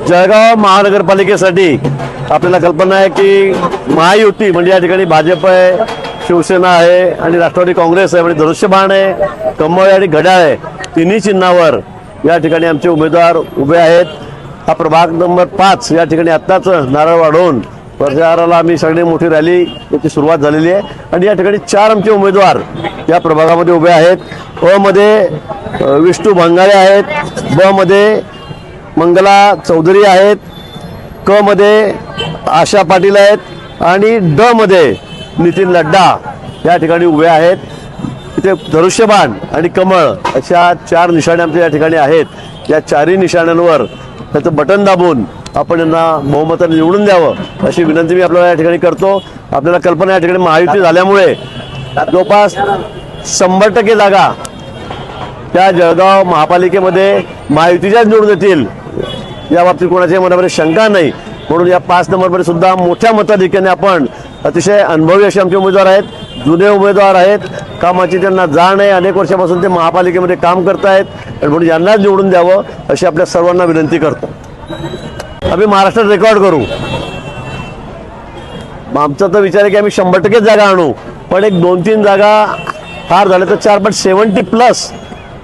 जळगाव महानगरपालिकेसाठी आपल्याला कल्पना आहे की महायुती म्हणजे या ठिकाणी भाजप आहे, शिवसेना आहे आणि राष्ट्रवादी काँग्रेस आहे, म्हणजे धनुष्यबाण आहे, कमळ आणि घड्याळ आहे, तिन्ही चिन्हावर या ठिकाणी आमचे उमेदवार उभे आहेत. हा प्रभाग नंबर 5 या ठिकाणी आत्ताच नारळ वाढवून प्रचाराला आम्ही सगळी मोठी रॅली याची सुरुवात झालेली आहे आणि या ठिकाणी 4 आमचे उमेदवार या प्रभागामध्ये उभे आहेत. अ मध्ये विष्णू भंगारे आहेत, ब मध्ये मंगला चौधरी आहेत, क मध्ये आशा पाटील आहेत आणि ड मध्ये नितीन लड्डा या ठिकाणी उभे आहेत. इथे धनुष्यबाण आणि कमळ अशा 4 निशाणे आमच्या या ठिकाणी आहेत. या 4ही निशाण्यांवर त्याचं बटन दाबून आपण यांना बहुमताने निवडून द्यावं अशी विनंती मी आपल्याला या ठिकाणी करतो. आपल्याला कल्पना या ठिकाणी महायुती झाल्यामुळे जवळपास 100% जागा त्या जळगाव महापालिकेमध्ये महायुतीच्याच निवडून येतील या बाबतीत कोणाच्याही मनामध्ये शंका नाही. म्हणून या 5 नंबरमध्ये सुद्धा मोठ्या मताधिक्याने आपण अतिशय अनुभवी असे आमचे उमेदवार आहेत, जुने उमेदवार आहेत, कामाची त्यांना जाण आहे, अनेक वर्षापासून ते महापालिकेमध्ये काम करत आहेत आणि म्हणून यांनाच निवडून द्यावं अशी आपल्या सर्वांना विनंती करतो. आम्ही महाराष्ट्रात रेकॉर्ड करू. आमचा तर विचार आहे की आम्ही 100% जागा आणू, पण एक 2-3 जागा फार झाले तर 4, पण 70+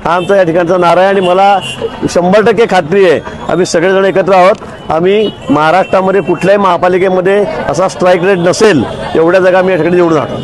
हा आमचा या ठिकाणचा नारा आहे आणि मला 100% खात्री आहे आम्ही सगळेजण एकत्र आहोत. आम्ही महाराष्ट्रामध्ये कुठल्याही महापालिकेमध्ये असा स्ट्राईक रेट नसेल एवढ्या जागा आम्ही या ठिकाणी निवडून आणू.